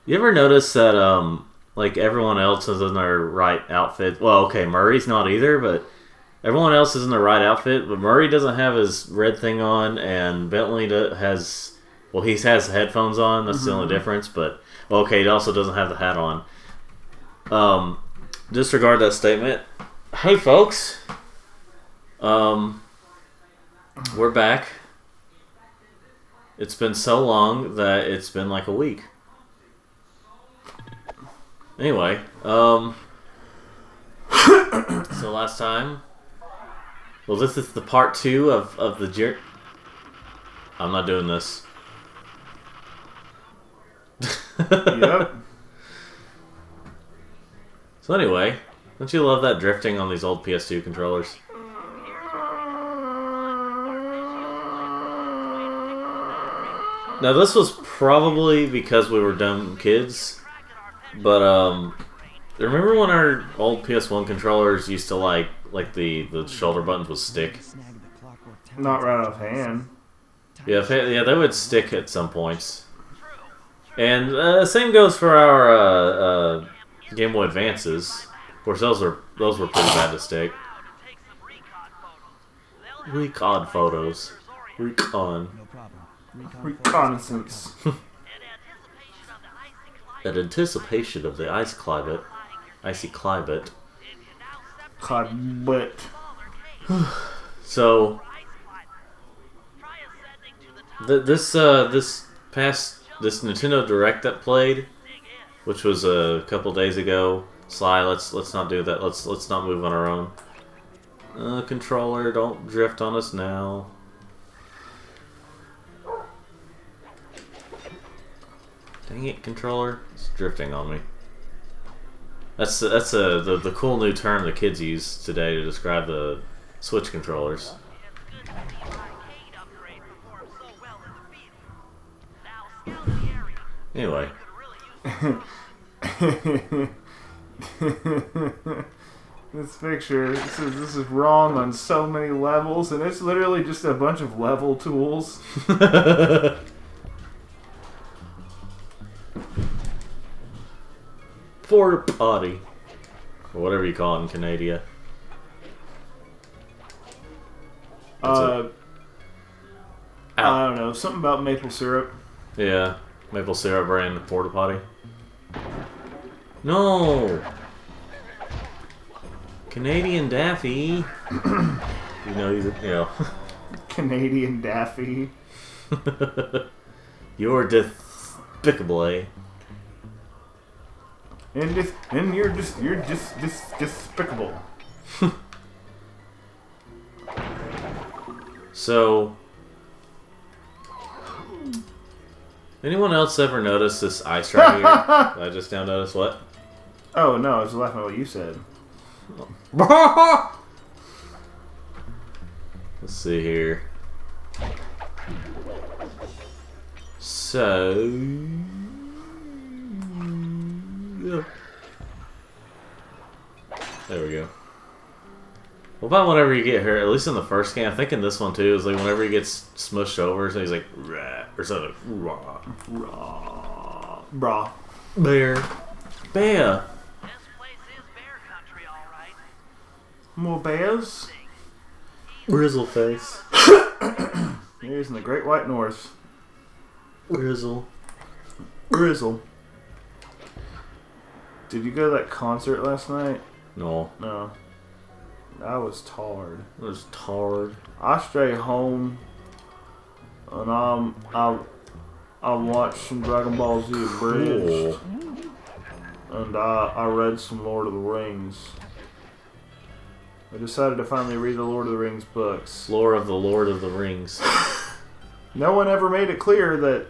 You ever notice that like everyone else is in their right outfit? Well, okay, Murray's not either, but everyone else is in the right outfit. But Murray doesn't have his red thing on, and Bentley has. Well, he has headphones on. That's the only difference. But okay, he also doesn't have the hat on. Disregard that statement. Hey, folks. We're back. It's been so long that it's been like a week. Anyway, so last time, well, this is the part 2 of the I'm not doing this. Yep. So anyway, don't you love that drifting on these old PS2 controllers? Now this was probably because we were dumb kids, but remember when our old PS1 controllers used to like the shoulder buttons would stick? Not right offhand. Yeah, they would stick at some points. And same goes for our Game Boy Advances. Of course, those were pretty bad to stick. Recon photos. Recon. Reconnaissance. In anticipation of the icy climate. But So this Nintendo Direct that played, which was a couple days ago. Sly, let's not do that. Let's not move on our own. Controller, don't drift on us now. Dang it, controller! It's drifting on me. That's the cool new term the kids use today to describe the Switch controllers. Anyway. This picture, this is wrong on so many levels, and it's literally just a bunch of level tools. Porta potty. Or whatever you call it in Canada. I don't know, something about maple syrup. Yeah, maple syrup brand porta potty. No! Canadian Daffy. You know. Canadian Daffy. You're despicable, eh? And you're just despicable. So, anyone else ever notice this ice right here? I just now noticed what? Oh no, I was laughing at what you said. Let's see here. So, yeah. There we go. What about whenever you get hurt? At least in the first game, I think in this one too, is like whenever he gets smushed over, so he's like, rah, or something. Rah, Rah. Brah. bear, bear. More bears? Grizzle face. Here's in the Great White North. Grizzle. Grizzle. Did you go to that concert last night? No. No. I was tired. It was tarred. I stayed home and I watched some Dragon Ball Z Abridged. Cool. And I read some Lord of the Rings. I decided to finally read the Lord of the Rings books. Lore of the Lord of the Rings. No one ever made it clear that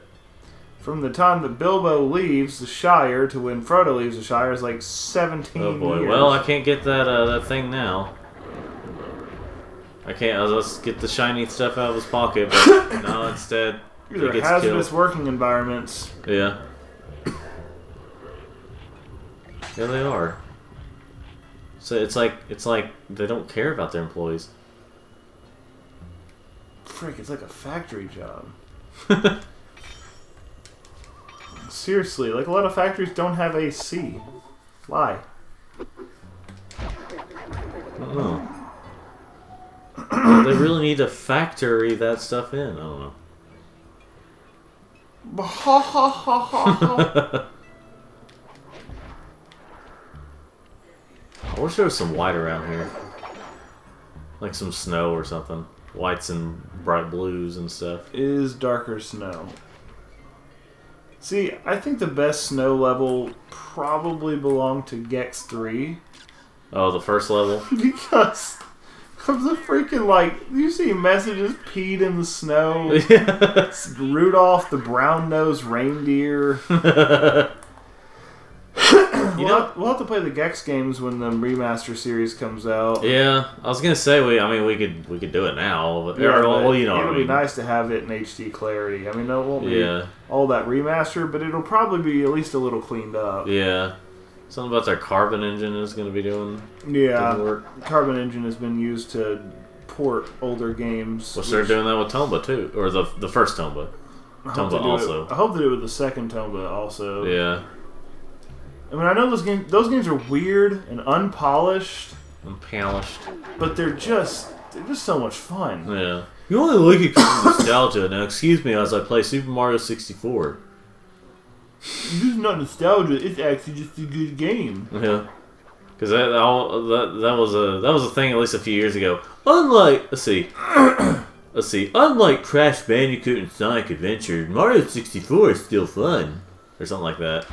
from the time that Bilbo leaves the Shire to when Frodo leaves the Shire is like 17 Oh boy. years. Well, I can't get that thing now. I can't. Let's get the shiny stuff out of his pocket, but no, instead These he are gets hazardous killed. working environments. Yeah. Yeah, they are. So it's like they don't care about their employees. Frick, it's like a factory job. Seriously, like a lot of factories don't have AC. Why? I don't know. They really need to factory that stuff in. I don't know. I wish there was some white around here. Like some snow or something. Whites and bright blues and stuff. Is darker snow. See, I think the best snow level probably belonged to Gex 3. Oh, the first level? Because of the freaking, like, you see messages peed in the snow. Rudolph the brown-nosed reindeer. We'll have to play the Gex games when the remaster series comes out. Yeah, I was gonna say we could do it now, but it'll be nice to have it in HD clarity. I mean, it won't be all that remaster, but it'll probably be at least a little cleaned up. Yeah, something about their Carbon engine is gonna be doing. Yeah, Carbon engine has been used to port older games. Well, they're doing that with Tomba too, or the first Tomba. Tomba also. I hope they do it with the second Tomba also. Yeah. I mean, I know those games are weird and unpolished. But they're just so much fun. Yeah. You only like it because of nostalgia. Now, excuse me as I play Super Mario 64. This is not nostalgia. It's actually just a good game. Yeah. Because that was a thing at least a few years ago. Unlike unlike Crash Bandicoot and Sonic Adventure, Mario 64 is still fun, or something like that.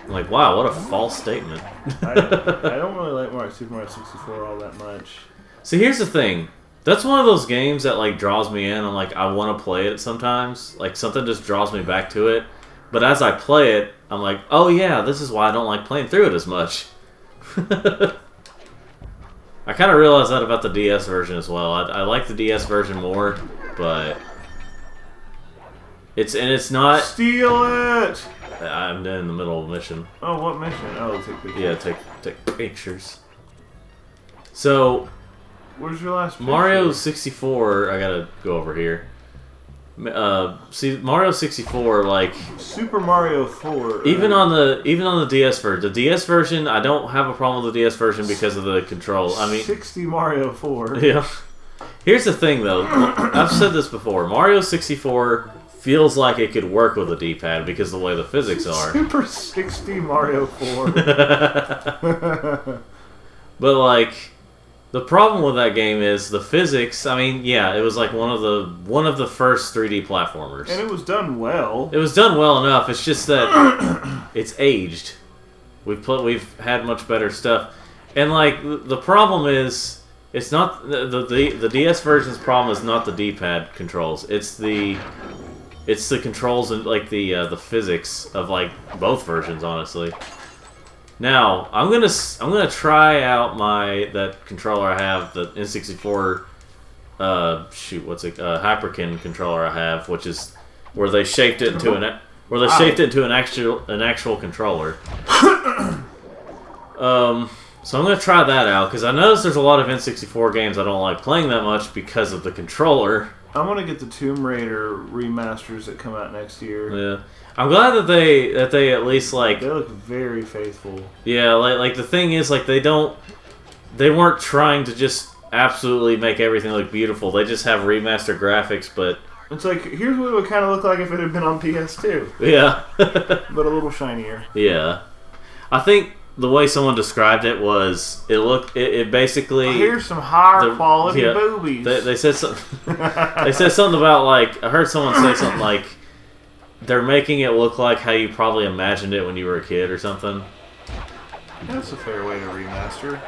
I'm like, wow, what a false statement. I don't really like Super Mario 64 all that much. See, here's the thing. That's one of those games that like draws me in. I'm like, I want to play it sometimes. Like something just draws me back to it. But as I play it, I'm like, oh yeah, this is why I don't like playing through it as much. I kind of realized that about the DS version as well. I like the DS version more, but it's not. Steal it. I'm in the middle of a mission. Oh, what mission? Oh, take pictures. Yeah, take pictures. So, where's your last picture? Mario 64, I gotta go over here. See, Mario 64, like Super Mario 4. Even on the DS version, the DS version, I don't have a problem with the DS version because of the control. I mean, 60 Mario 4. Yeah. Here's the thing, though. I've said this before. Mario 64 feels like it could work with a D-pad because of the way the physics are. Super 60 Mario 4. But like, the problem with that game is the physics. I mean, yeah, it was like one of the first 3D platformers, and it was done well. It was done well enough. It's just that it's aged. We've had much better stuff, and like the problem is, it's not the DS version's problem is not the D-pad controls. It's the controls and like the physics of like both versions, honestly. Now I'm gonna try out that controller I have, the N64 Hyperkin controller I have, which is where they shaped it into an actual controller. So I'm gonna try that out because I noticed there's a lot of N64 games I don't like playing that much because of the controller. I want to get the Tomb Raider remasters that come out next year. Yeah, I'm glad that they at least like they look very faithful. Yeah, like the thing is like they weren't trying to just absolutely make everything look beautiful. They just have remastered graphics, but it's like here's what it would kind of look like if it had been on PS2. Yeah, but a little shinier. Yeah, I think the way someone described it was it basically. Here's some higher quality boobies. They said something. They said something about like I heard someone say something like they're making it look like how you probably imagined it when you were a kid or something. That's a fair way to remaster.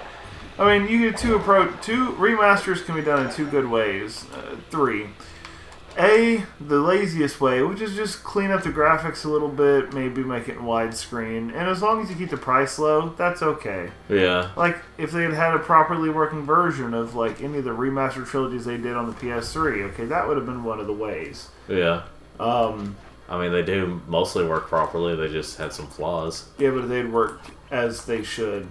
I mean, you get two remasters can be done in two good ways. Three. The laziest way, which is just clean up the graphics a little bit, maybe make it in widescreen, and as long as you keep the price low, that's okay. Yeah. Like, if they had a properly working version of, like, any of the remastered trilogies they did on the PS3, okay, that would have been one of the ways. Yeah. I mean, they do mostly work properly, they just had some flaws. Yeah, but they'd worked as they should.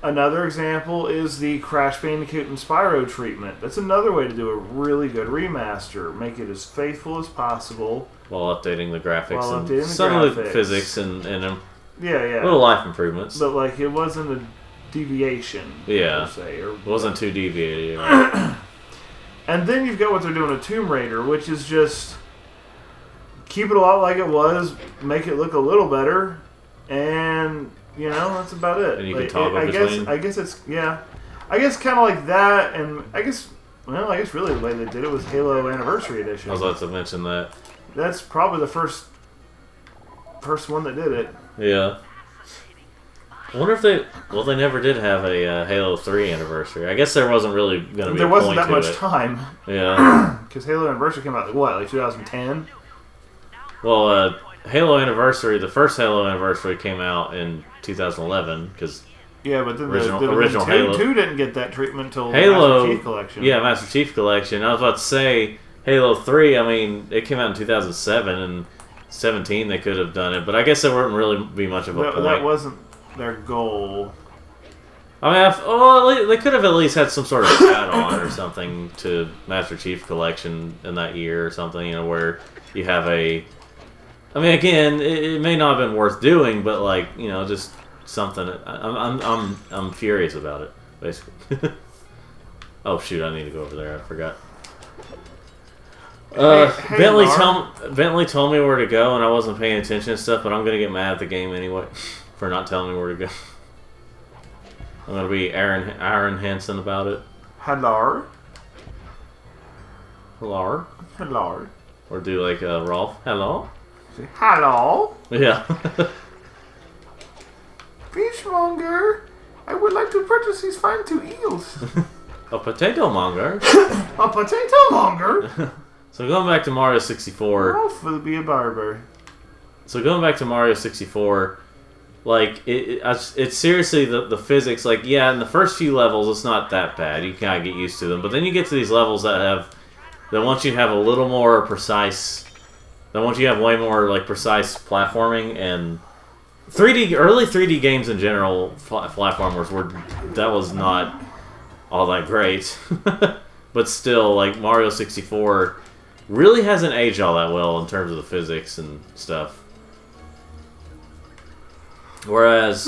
Another example is the Crash Bandicoot and Spyro treatment. That's another way to do a really good remaster. Make it as faithful as possible. While updating the graphics Updating some of the physics and yeah. little life improvements. But, like, it wasn't a deviation, yeah. per se. Or, it wasn't too deviated. Right? And then you've got what they're doing with Tomb Raider, which is just keep it a lot like it was, make it look a little better, and... You know, that's about it. And you can toggle between. I guess it's I guess kind of like that, and I guess really the way they did it was Halo Anniversary Edition. I was about to mention that. That's probably the first one that did it. Yeah. I wonder if they never did have a Halo 3 anniversary. I guess there wasn't really going to be. There wasn't that much time. Yeah. Because Halo Anniversary came out like 2010. Well, Halo Anniversary, the first Halo Anniversary came out in 2011 because but then original Halo 2 didn't get that treatment until Halo Master Chief Collection. Yeah, Master Chief Collection. I was about to say Halo 3. I mean, it came out in 2007 and 17. They could have done it, but I guess there wouldn't really be much of a point. That wasn't their goal. I mean, they could have at least had some sort of add-on or something to Master Chief Collection in that year or something. You know, where you have a. I mean, again, it may not have been worth doing, but like, you know, just something. I'm furious about it, basically. Oh shoot! I need to go over there. I forgot. Hey, Bentley told me where to go, and I wasn't paying attention and stuff. But I'm gonna get mad at the game anyway for not telling me where to go. I'm gonna be Aaron Hansen about it. Hello. Or do like Rolf. Hello. Hello. Yeah. Fishmonger, I would like to purchase these fine 2 eels. A potato monger. A potato monger. So going back to Mario 64. Rolf will be a barber. So going back to Mario 64, like it's seriously the physics. Like in the first few levels it's not that bad. You kind of get used to them, but then you get to these levels that once you have a little more precise. Then once you have way more like precise platforming and early 3D games in general, platformers that was not all that great, but still like Mario 64 really hasn't aged all that well in terms of the physics and stuff. Whereas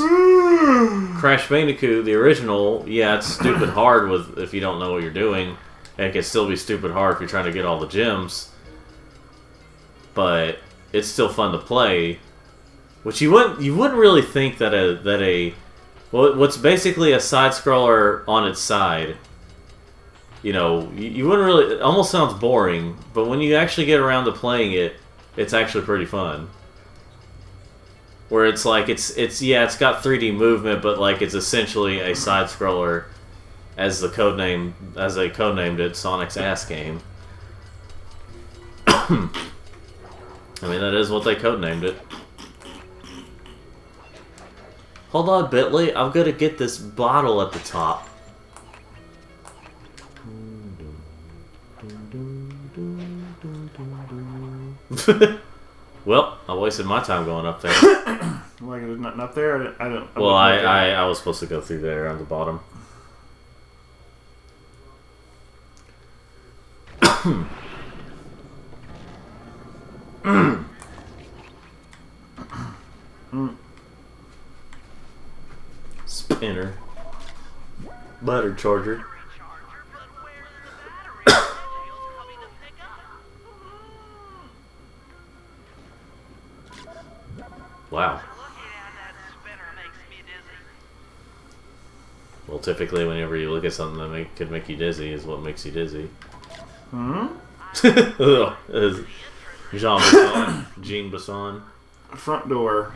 Crash Bandicoot, the original, it's stupid hard if you don't know what you're doing, and it can still be stupid hard if you're trying to get all the gems. But it's still fun to play, which you wouldn't really think that what's basically a side scroller on its side. You know, you wouldn't really. It almost sounds boring, but when you actually get around to playing it, it's actually pretty fun. Where it's like it's got 3D movement, but like it's essentially a side scroller, as they codenamed it, Sonic's ass game. I mean, that is what they codenamed it. Hold on, Bentley. I'm gonna get this bottle at the top. Well, I wasted my time going up there. Like there's nothing up there? I don't. Well, I was supposed to go through there on the bottom. Spinner. Butter charger. Wow. Well, typically, whenever you look at something that could make you dizzy, is what makes you dizzy. Jean Bisson. Front door.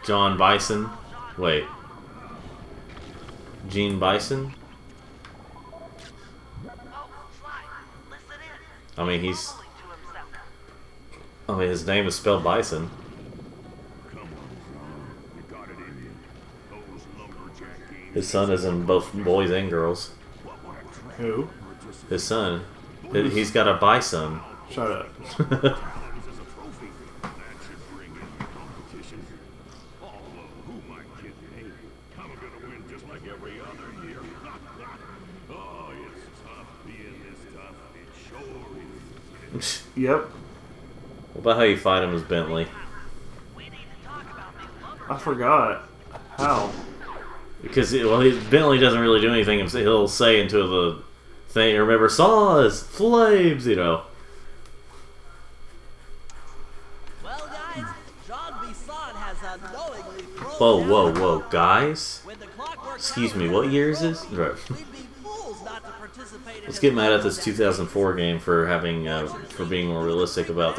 John Bison. Wait. Gene Bison? I mean, his name is spelled Bison. His son is in both boys and girls. Who? His son. He's got a bison. Shut up. Yep. What about how you fight him as Bentley? I forgot. How? Because Bentley doesn't really do anything. He'll say into the thing, remember, saws, flames, you know. Well, guys, John Bisson has unknowingly thrown Whoa, guys. Excuse me, what year is this? Right. Let's get mad at this 2004 game for having for being more realistic about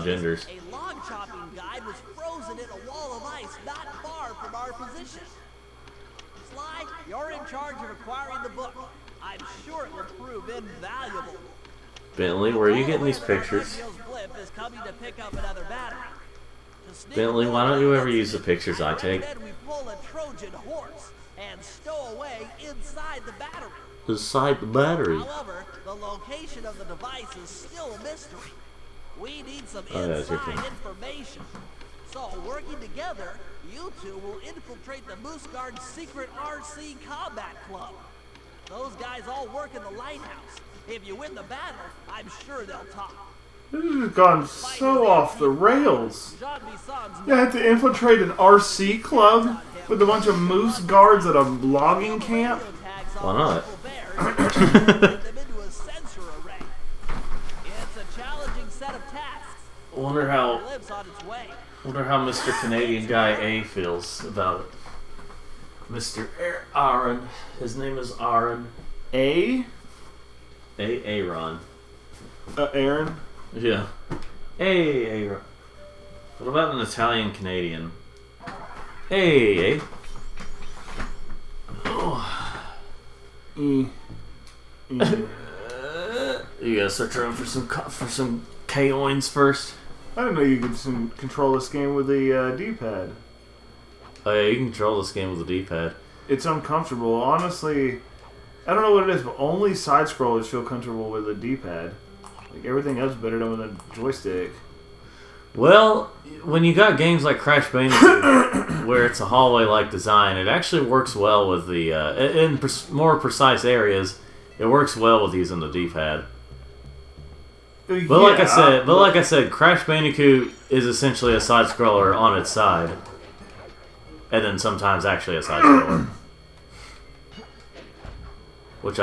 genders. A log chopping guide was frozen in a wall of ice not far from our position. Sly, you're in charge of acquiring the book. I'm sure it will prove invaluable. Bentley, where are you getting these pictures? Bentley, why don't you ever use the pictures I take? Then we pull a Trojan horse and stow away inside the battery. Inside the battery. However, the location of the device is still a mystery. We need some that's your inside thing. information. So, working together, you two will infiltrate the Moose Guard's secret RC combat club. Those guys all work in the lighthouse. If you win the battle, I'm sure they'll talk. This has gone so off the rails. John Bisson's You had to infiltrate an RC club with a bunch of moose guards at a logging camp? Why not? them into a sensor array. It's a challenging set of tasks. I wonder how Lives on its way. Mr. Canadian Guy A feels about it. Mr. Aaron. His name is Aaron. Aaron. Aaron? Yeah. Aaron. What about an Italian Canadian? Hey. Oh. E. You gotta search around for some K-oins first. I didn't know you could control this game with the D-pad. Oh yeah, you can control this game with the D-pad. It's uncomfortable. Honestly, I don't know what it is, but only side-scrollers feel comfortable with a D-pad. Like, everything else is better done with a joystick. Well, when you got games like Crash Bandicoot, where it's a hallway-like design, it actually works well with the in more precise areas. It works well with using the D-pad. But like I said, Crash Bandicoot is essentially a side scroller on its side, and then sometimes actually a side scroller. Which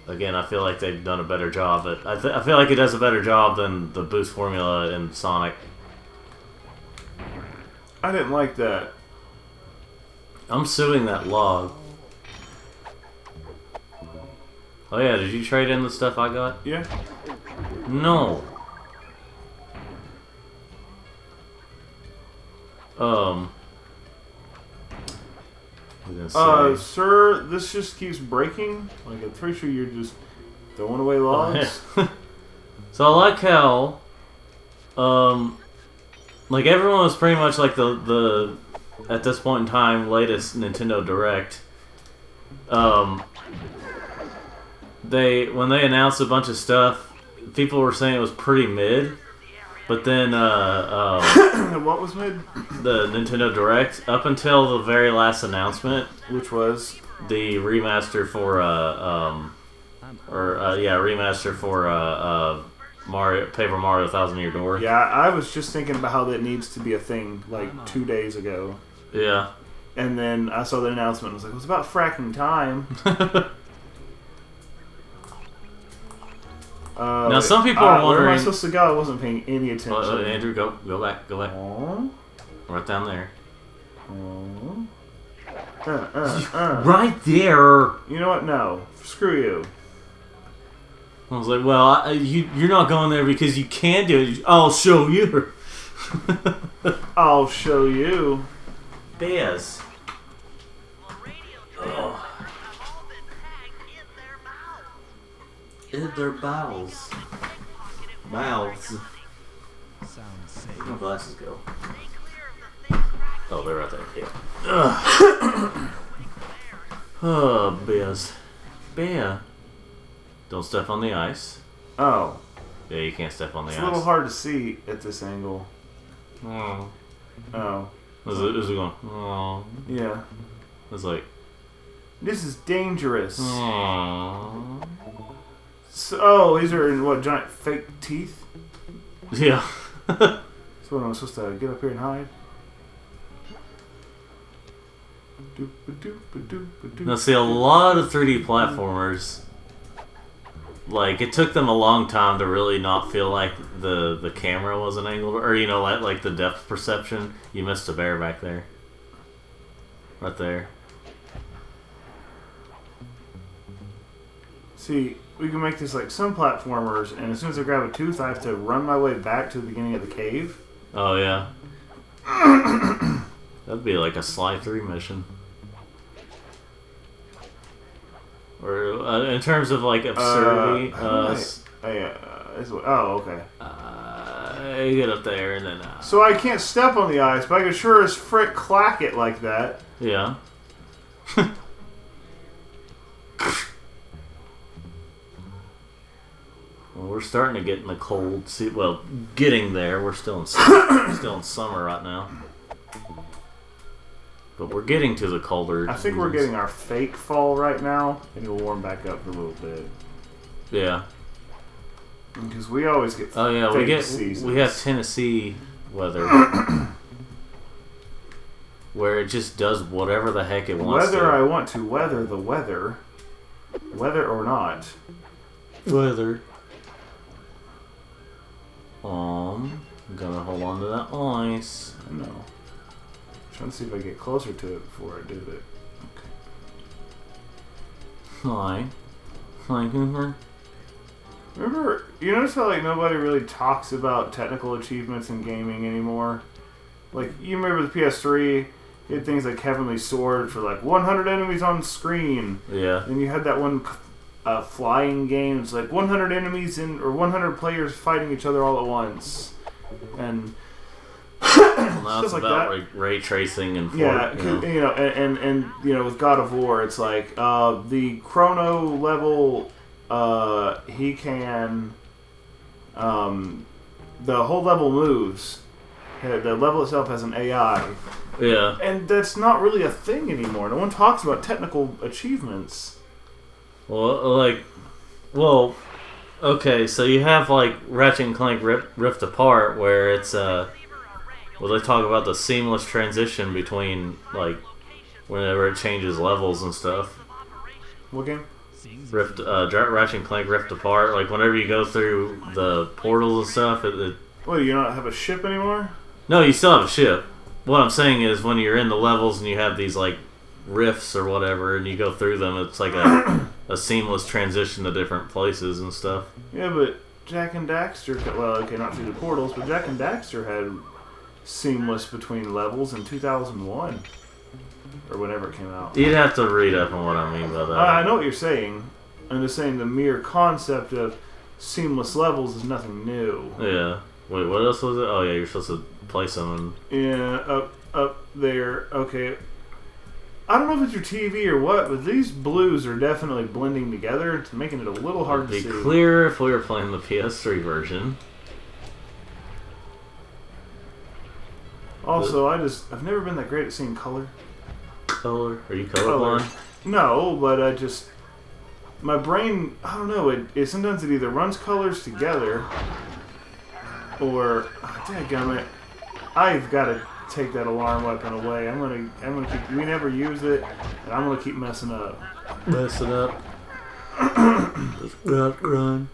again, I feel like they've done a better job. But I feel like it does a better job than the boost formula in Sonic. I didn't like that. I'm suing that log. Oh yeah, did you trade in the stuff I got? Yeah. No. Sir, this just keeps breaking. Like, I'm pretty sure you're just throwing away logs. So I like how, like everyone was pretty much like the at this point in time latest Nintendo Direct. When they announced a bunch of stuff, people were saying it was pretty mid, but then What was mid? the Nintendo Direct up until the very last announcement, Which was? the remaster for Mario Paper Mario Thousand Year Door. Yeah, I was just thinking about how that needs to be a thing like 2 days ago. Yeah. And then I saw the announcement and was like, it was about fracking time. Now some people are wondering. Where am I supposed to go? I wasn't paying any attention. Andrew, go back. Aww. Right down there. Aww. Right there. You know what? No. Screw you. I was like, well, you're not going there because you can't do it. I'll show you. I'll show you. Bez. In their bowels. Mouths. Where'd my glasses go? Oh, they're right there. Yeah. Oh, Bez. Bear. Don't step on the ice. Oh. Yeah, you can't step on the It's ice. a little hard to see at this angle. Oh. Oh. Is it going? Oh. Yeah. It's like. This is dangerous. Oh. So, these are in what, giant fake teeth? Yeah. So what, am I supposed to get up here and hide? Now see, a lot of 3D platformers, like, it took them a long time to really not feel like the camera wasn't angled, or, you know, like the depth perception. You missed a bear back there. Right there. See, we can make this like some platformers, and as soon as I grab a tooth, I have to run my way back to the beginning of the cave. Oh, yeah. That'd be like a Sly 3 mission. Or, in terms of, like, absurdity... okay. You get up there, and then... So I can't step on the ice, but I can sure as frick clack it like that. Yeah. Well, we're starting to get in the cold... Well, getting there. We're still in summer right now. But we're getting to the colder I think we're getting our fake fall right now, and it'll warm back up for a little bit. Yeah. Because we always get seasons. We have Tennessee weather. Where it just does whatever the heck it wants Whether I want to weather the weather, whether or not. Weather. I'm gonna hold on to that ice. I know. Trying to see if I get closer to it before I do it. Okay. Hi. Hi, Cooper. Remember, you notice how like nobody really talks about technical achievements in gaming anymore? Like, you remember the PS3, you had things like Heavenly Sword for like 100 enemies on screen. Yeah. And you had that one flying game, it's like 100 enemies or 100 players fighting each other all at once. And well, now it's like about that. like ray tracing and and with God of War, it's like the chrono level. He can. The whole level moves. The level itself has an AI. Yeah. And that's not really a thing anymore. No one talks about technical achievements. Well, okay, so you have like Ratchet and Clank Rift Apart, where it's they talk about the seamless transition between like whenever it changes levels and stuff. What game? Ratchet and Clank Rift Apart, like whenever you go through the portals and stuff. What, do you not have a ship anymore? No, you still have a ship. What I'm saying is when you're in the levels and you have these like rifts or whatever, and you go through them, it's like a seamless transition to different places and stuff. Yeah, but Jak and Daxter, well, okay, not through the portals, but Jak and Daxter had seamless between levels in 2001 or whenever it came out. You'd have to read up on what I mean by that. I know what you're saying. I'm just saying the mere concept of seamless levels is nothing new. Yeah. Wait, what else was it? Oh yeah, you're supposed to place them. Yeah, up there. Okay. I don't know if it's your TV or what, but these blues are definitely blending together. It's making it a little hard to see. It'd be clearer if we were playing the PS3 version. Also, I've never been that great at seeing color. Color? Are you colorblind? No, but my brain, I don't know, it sometimes it either runs colors together or, dadgummit, I've got to take that alarm weapon away. I'm gonna keep, we never use it, and I'm gonna keep messing up. Messing up. Just run.